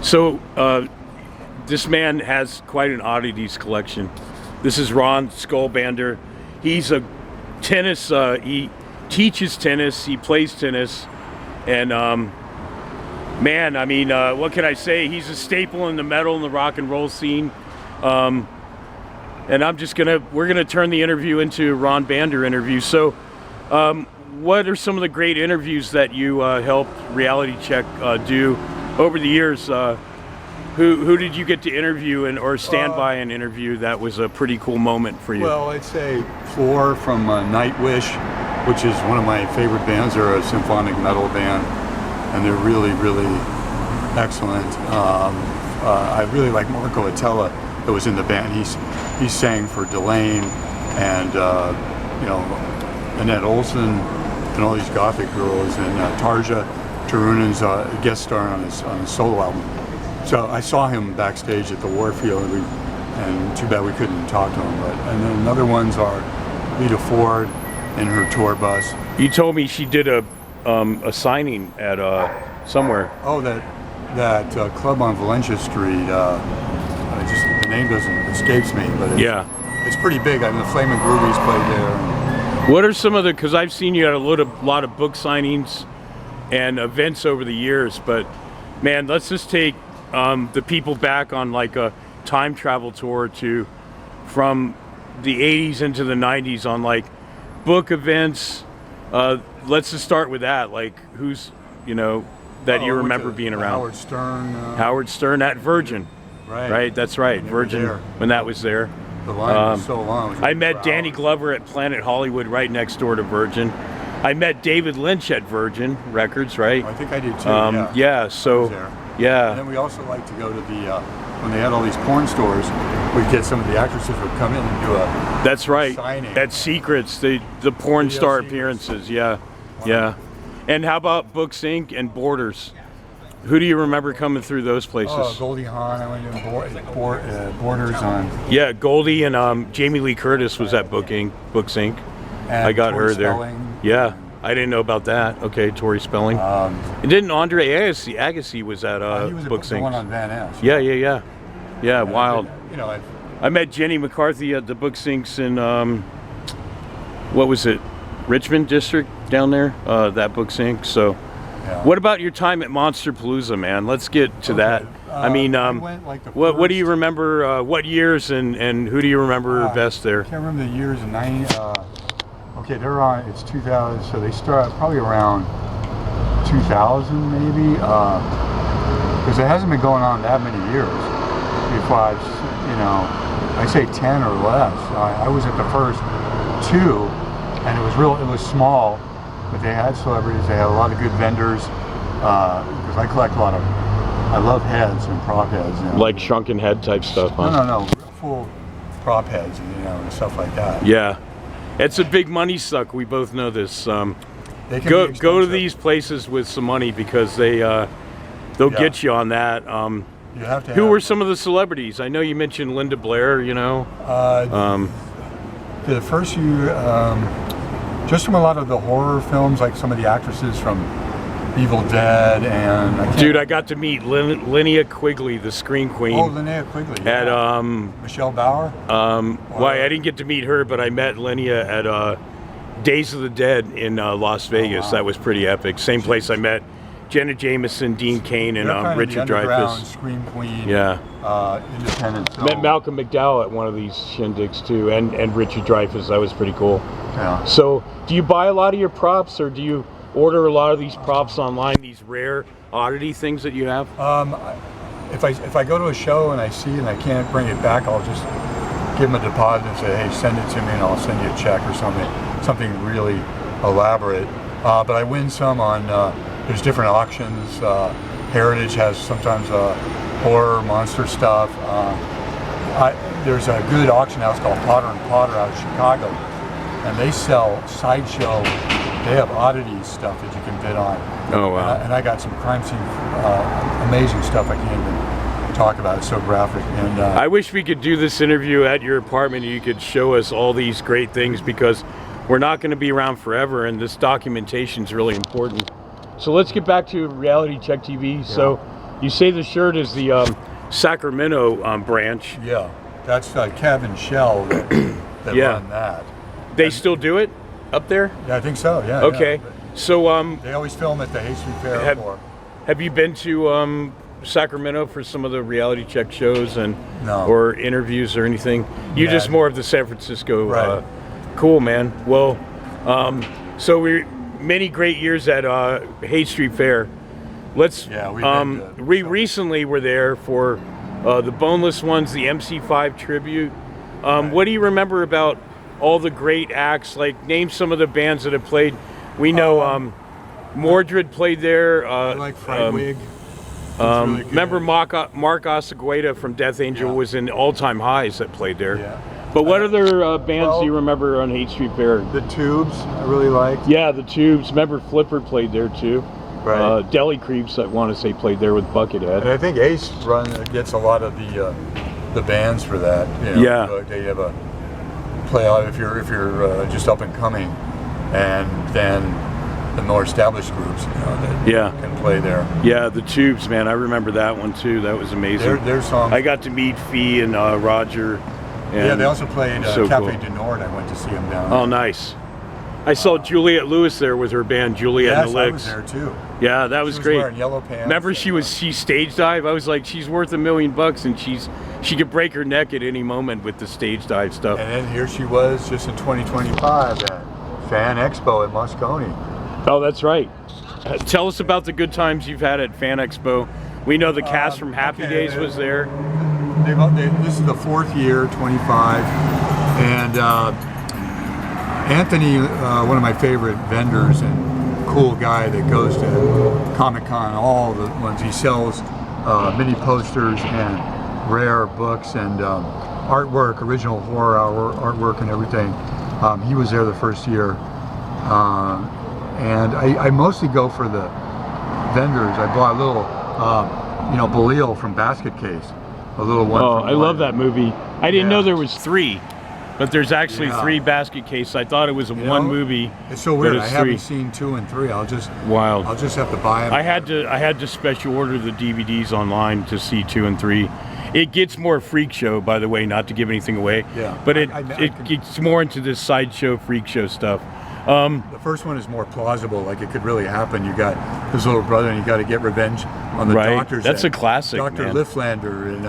So this man has quite an oddities collection. This is Ron Skullbander. He's a tennis, he teaches tennis, he plays tennis, and man, I mean, what can I say? He's a staple in the metal and the rock and roll scene. And we're gonna turn the interview into a Ron Bander interview. So what are some of the great interviews that you helped Reality Check do over the years? Who did you get to interview or stand by an interview that was a pretty cool moment for you? Well, I'd say Floor from Nightwish, which is one of my favorite bands. They're a symphonic metal band, and they're really, really excellent. I really like Marco Attella, that was in the band. He sang for Delane and Annette Olson and all these Gothic girls, and Tarja Turunen's guest star on his solo album. So I saw him backstage at the Warfield, and too bad we couldn't talk to him. And then other ones are Lita Ford in her tour bus. You told me she did a signing at somewhere. Oh, that club on Valencia Street. The name escapes me, but it's pretty big. I mean, the Flamin' Groovies played there. What are some of because I've seen you at a lot of book signings and events over the years, but man, let's just take the people back on like a time travel tour from the 80s into the 90s on like book events. Let's just start with that. Like who's, that you remember being around? Howard Stern. Howard Stern at Virgin. Right, that's right. Virgin, when that was there. The line was so long. I met Danny Glover at Planet Hollywood right next door to Virgin. I met David Lynch at Virgin Records, right? I think I did too, yeah, so, yeah. And then we also like to go to the, when they had all these porn stores, we'd get some of the actresses would come in and do a That's right, signing. at Secrets, the porn Video star Secrets. appearances, yeah, Wow. yeah. And how about Books Inc. and Borders? Who do you remember coming through those places? Oh, Goldie Hawn, I went to Borders on. Yeah, Goldie and Jamie Lee Curtis was at Books Inc. And I got Tori her there. Spelling. Yeah, I didn't know about that. Okay, Tori Spelling. And didn't Andre Agassi was at he was Books the Inc. one on Van Ness. Yeah, And wild. I I met Jenny McCarthy at the Books Inc. in what was it, Richmond District down there? That Books Inc. So, yeah. what about your time at Monsterpalooza, man? Let's get to that. I mean, I went, like, what do you remember? What years and who do you remember best there? I can't remember the years in 90. Okay, they're on. It's 2000, so they start probably around 2000 maybe. Because it hasn't been going on that many years. If I say 10 or less. I was at the first two, and it was small, but they had celebrities. They had a lot of good vendors. Because I collect I love heads and prop heads. Like shrunken head type stuff, huh? No, full prop heads, and stuff like that. Yeah, it's a big money suck. We both know this. They can Go be to these places with some money because they'll get you on that. You have to. Who were some of the celebrities? I know you mentioned Linda Blair. The first year, just from a lot of the horror films, like some of the actresses from Evil Dead, and I got to meet Linnea Quigley, the Scream Queen. Oh, Linnea Quigley. At Michelle Bauer. Well, I didn't get to meet her, but I met Linnea at Days of the Dead in Las Vegas. Wow. That was pretty epic. Same place I met Jenna Jameson, Dean Cain, and Richard Dreyfuss. Scream Queen. Yeah. Independent. So. Met Malcolm McDowell at one of these shindigs too, and Richard Dreyfuss. That was pretty cool. Yeah. So, do you buy a lot of your props, or do you order a lot of these props online? These rare oddity things that you have. If I go to a show and I see and I can't bring it back, I'll just give them a deposit and say, hey, send it to me, and I'll send you a check or something really elaborate. But I win some on. There's different auctions. Heritage has sometimes horror, monster stuff. There's a good auction house called Potter & Potter out of Chicago, and they sell sideshow. They have oddities stuff that you can bid on. Oh, wow. And I got some crime scene, amazing stuff I can't even talk about. It's so graphic. And I wish we could do this interview at your apartment and you could show us all these great things, because we're not going to be around forever, and this documentation is really important. So let's get back to Reality Check TV. Yeah. So You say the shirt is the Sacramento branch. Yeah, that's Kevin Shell that Yeah. run that. They still do it up there? Yeah, I think so. Yeah. Okay. Yeah. So They always film at the Hay Street Fair. have you been to Sacramento for some of the reality check shows and No. or interviews or anything? You Yeah. just more of the San Francisco. Right. Cool, man. Well, so we many great years at Hay Street Fair. Let's. Yeah, we've been to we some. recently were there for the Boneless Ones, the MC5 tribute. What do you remember about all the great acts? Like, name some of the bands that have played. We know Mordred played there. I like Frightwig. Really good. Remember Mark Osagueda from Death Angel Yeah. was in All Time Highs that played there. Yeah. But what other bands well, do you remember on Hate Street Fair? The Tubes, I really liked. Yeah, the Tubes. Remember Flipper played there too. Right. Deli Creeps, I want to say, played there with Buckethead. And I think Ace gets a lot of the bands for that. You know, Yeah. They have a play out if you're just up and coming, and then the more established groups, that can play there. Yeah, the Tubes, man. I remember that one too. That was amazing. Their songs. I got to meet Fee and Roger. And Yeah, they also played so Cafe cool. du Nord. I went to see them down. Oh, nice. I saw Juliette Lewis there with her band, Juliette yes, and the I Licks. was there too. Yeah, that was She was great. wearing yellow pants. Remember she stage dive? I was like, she's worth $1 million and she could break her neck at any moment with the stage dive stuff. And then here she was just in 2025 at Fan Expo at Moscone. Oh, that's right. Tell us about the good times you've had at Fan Expo. We know the cast from Happy okay, Days was there. This is the 4th year, 25, and Anthony, one of my favorite vendors and cool guy that goes to Comic-Con, all the ones, he sells mini posters and rare books and artwork, original horror artwork and everything. He was there the first year, and I mostly go for the vendors. I bought a little, Belial from Basket Case, a little one. Oh, from I love that movie. I didn't Yeah. know there was 3, but there's actually Yeah. 3 basket cases. I thought it was one movie. It's so but weird. it's I 3. haven't seen 2 and 3. I'll just Wild. have to buy them. I had to special order the DVDs online to see 2 and 3. It gets more freak show, by the way, not to give anything away. Yeah. But it I gets more into this sideshow freak show stuff. The first one is more plausible, like it could really happen. You got his little brother, and you got to get revenge on the Right. doctors. That's a classic, Dr. man. Lifflander, and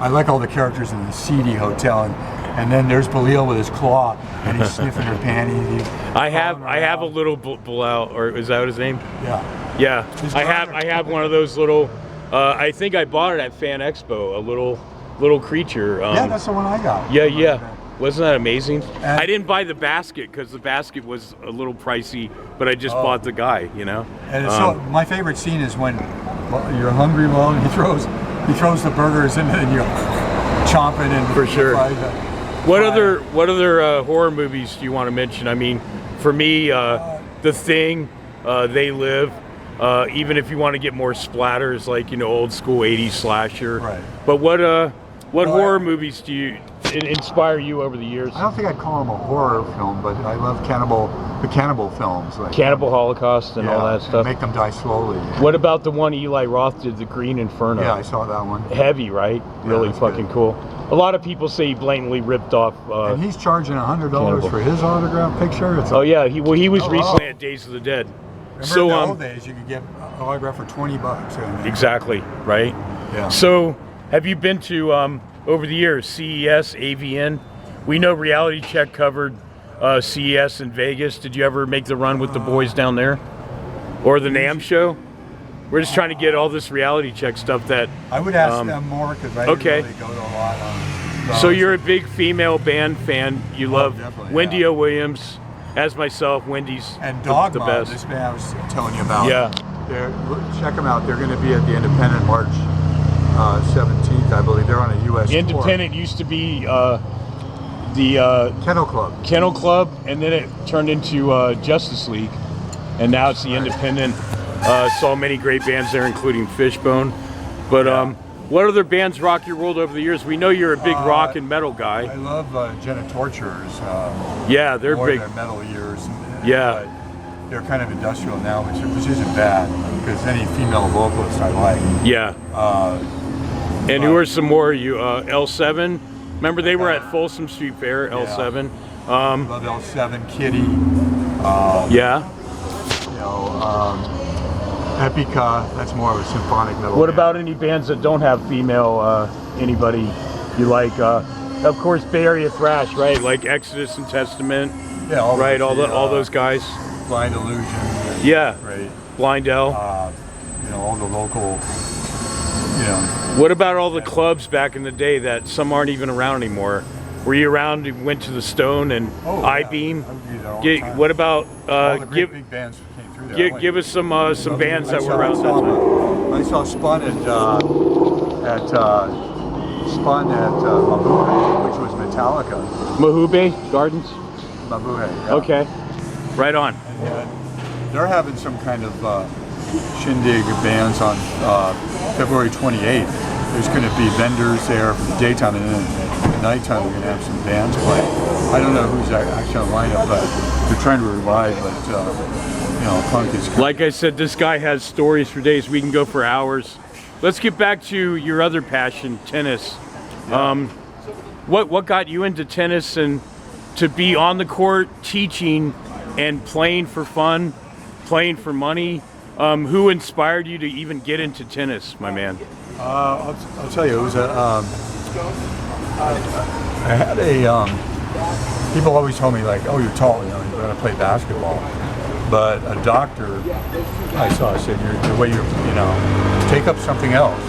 I like all the characters in the seedy hotel, and then there's Belial with his claw, and he's sniffing her panties. I have a little Bilal, or is that his name? Yeah. Yeah. His I brother. have one of those little. I think I bought it at Fan Expo. A little creature. Yeah, that's the one I got. Yeah. Wasn't that amazing? And- I didn't buy the basket because the basket was a little pricey, but I just bought the guy, And it's so my favorite scene is when you're hungry, and he throws the burgers in, and you're chomping and For sure. fries. What other horror movies do you want to mention? I mean, for me, The Thing, They Live. Even if you want to get more splatters, like old school '80s slasher. Right. But what horror movies do you inspire you over the years? I don't think I'd call them a horror film, but I love the cannibal films, like Cannibal Holocaust and all that stuff. Make them die slowly. What about the one Eli Roth did, The Green Inferno? Yeah, I saw that one. Heavy, right? Really that's fucking good. cool. A lot of people say he blatantly ripped off. And he's charging $100 Cannibal. for his autograph picture. It's Oh yeah, he was Oh, recently wow. at Days of the Dead. Remember in the old days, you could get an autograph for $20. Exactly, right? Yeah. So, have you been to over the years CES, AVN? We know Reality Check covered CES in Vegas. Did you ever make the run with the boys down there, or the NAMM show? We're just trying to get all this Reality Check stuff that. I would ask them more because I okay. really go to a lot on. So you're a big female band fan. You love definitely, Wendy yeah. O. Williams, as myself. Wendy's And the Dogma, best. this band I was telling you about. Yeah. Check them out. They're going to be at the Independent March 17th, I believe. They're on a U.S. tour. Independent used to be the Kennel Club. Kennel Club, and then it turned into Justice League, and now it's the Independent. Saw many great bands there, including Fishbone. But what other bands rock your world over the years? We know you're a big rock and metal I guy. love Jenna Torturers. Yeah, they're more big. Their metal years. Yeah. they're kind of industrial now, which isn't bad because any female vocalist I like. Yeah. And who are some more? You L7. Remember they were at Folsom Street Fair. L7. Love L7, Kitty. Yeah. You know, Epica. That's more of a symphonic metal. What band. about any bands that don't have female? Anybody you like? Of course, Bay Area thrash, right? Like Exodus and Testament. Yeah, all right. those, All those guys. Blind Illusion. Yeah. Right. Blindell. You know, all the local. You know. What about all the clubs back in the day that some aren't even around anymore? Were you around? You went to the Stone and I-Beam. I would be there all the time. What about all the great big bands came through there. give us some bands that were around that time. I saw Spun at Mabuhay, which was Metallica. Mahube Gardens. Mabuhay. Yeah. Okay, right on. And they're having some kind of shindig of bands on February 28th. There's going to be vendors there for the daytime, and then at nighttime we're going to have some bands play. I don't know who's actually on the lineup, but they're trying to revive. But you know, punk is. Like I said, this guy has stories for days. We can go for hours. Let's get back to your other passion, tennis. Yeah. What got you into tennis and to be on the court teaching and playing for fun, playing for money? Who inspired you to even get into tennis, my man? I'll tell you, it was I had a, people always told me like, oh, you're tall, you know, you're going to play basketball. But a doctor I saw said, the way you know, take up something else.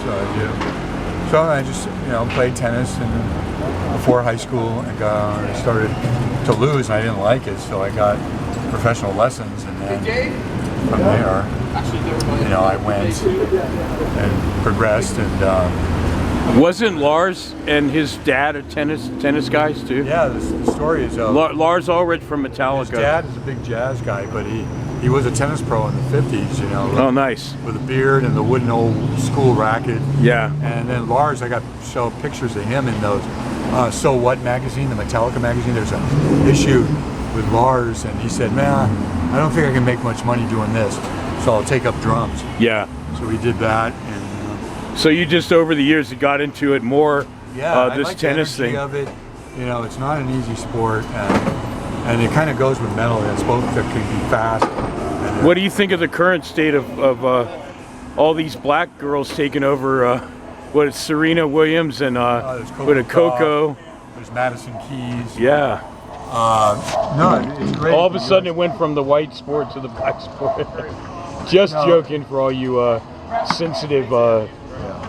So I just, you know, played tennis and before high school and I started to lose and I didn't like it. So I got professional lessons and then from there, you know, I went and progressed and wasn't Lars and his dad a tennis guys too? yeah, the story is Lars Ulrich from Metallica. his dad is a big jazz guy, but he was a tennis pro in the 50s, you know. Oh, nice. With a beard and the wooden old school racket. Yeah. And then Lars, I got show pictures of him in those So What magazine, the Metallica magazine. There's an issue with Lars, and he said, man, I don't think I can make much money doing this, so I'll take up drums. Yeah. So we did that, and so you just over the years you got into it more. yeah, I this like tennis the energy thing of it. You know, it's not an easy sport, and it kind of goes with metal. It's both that can be fast. What do you think of the current state of all these black girls taking over? What is Serena Williams and with a Coco? There's Madison Keys. Yeah. No, it's great. All of a sudden it went from the white sport to the black sport. Just joking for all you sensitive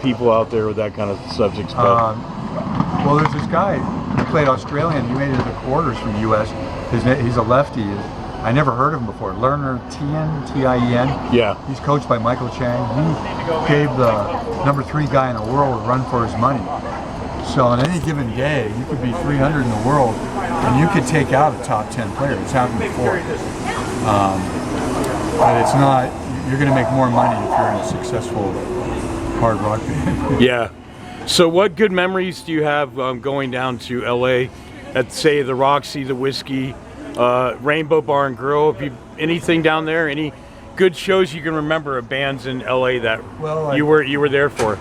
people out there with that kind of subjects. But well, there's this guy who played Australian. He made it to the quarters from the U.S. He's a lefty. I never heard of him before. Lerner Tien, T-I-E-N. yeah. He's coached by Michael Chang. He gave the #3 guy in the world a run for his money. So on any given day, you could be 300 in the world, and you could take out a top 10 player. It's happened before. But it's not. You're going to make more money if you're in a successful hard rock band. Yeah. So what good memories do you have going down to LA at, say, the Roxy, the Whiskey, Rainbow Bar and Grill? Have you, anything down there? Any good shows you can remember of bands in LA that you were there for?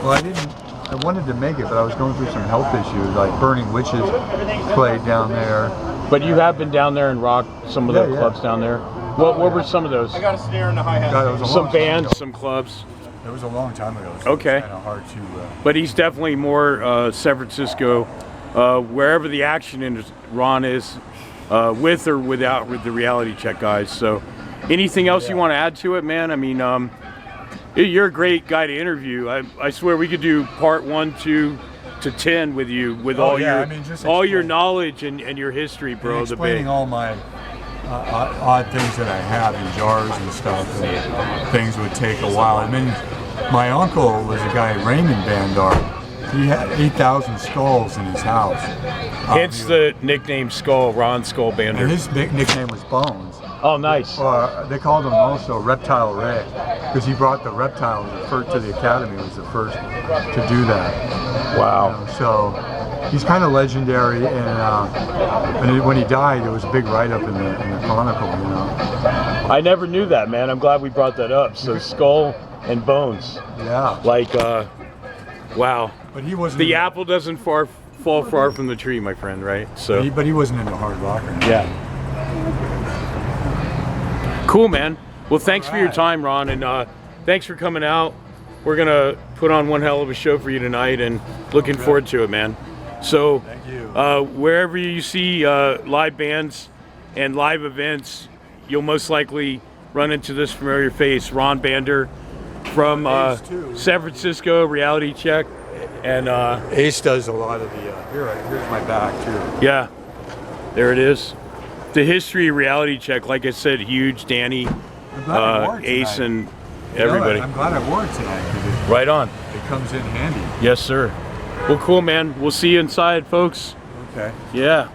Well, I wanted to make it, but I was going through some health issues, like Burning Witches played down there. But you have been down there and rocked some of the clubs down there. What were some of those? I got a snare in the hi-hat. Some bands, some clubs. It was a long time ago. So okay. It's kind of hard to. But he's definitely more San Francisco, wherever the action in Ron is, with or without with the reality check guys. So, anything else you want to add to it, man? I mean, you're a great guy to interview. I swear we could do part 1, 2 to 10 with you with all your knowledge and your history, bro. And explaining all my odd things that I have in jars and stuff, and things would take a while. I mean, my uncle was a guy, Raymond Bandar. He had 8,000 skulls in his house. Hence the nickname Skull, Ron Skull Bander. And his big nickname was Bones. Oh, nice. They called him also Reptile Ray, because he brought the reptiles to the academy. Was the first to do that. Wow. So he's kind of legendary, and when he died, there was a big write-up in the Chronicle. You know. I never knew that, man. I'm glad we brought that up. So skull and bones. Yeah. Like, wow. But he wasn't. The apple doesn't fall far from the tree, my friend, right? So. But he wasn't into hard rock or anything. Yeah. Cool, man. Well, thanks for your right. time, Ron, and thanks for coming out. We're gonna put on one hell of a show for you tonight, and looking forward to it, man. So, Thank you. wherever you see live bands and live events, you'll most likely run into this familiar face, Ron Bander from San Francisco, Reality Check, and Ace does a lot of the. Here's my back too. yeah, there it is. The history of Reality Check, like I said, huge. Danny, I'm glad I wore it Ace, tonight. and You know, everybody. I'm glad I wore it tonight because Right on. it comes in handy. Yes, sir. Well, cool, man. We'll see you inside, folks. Okay. Yeah.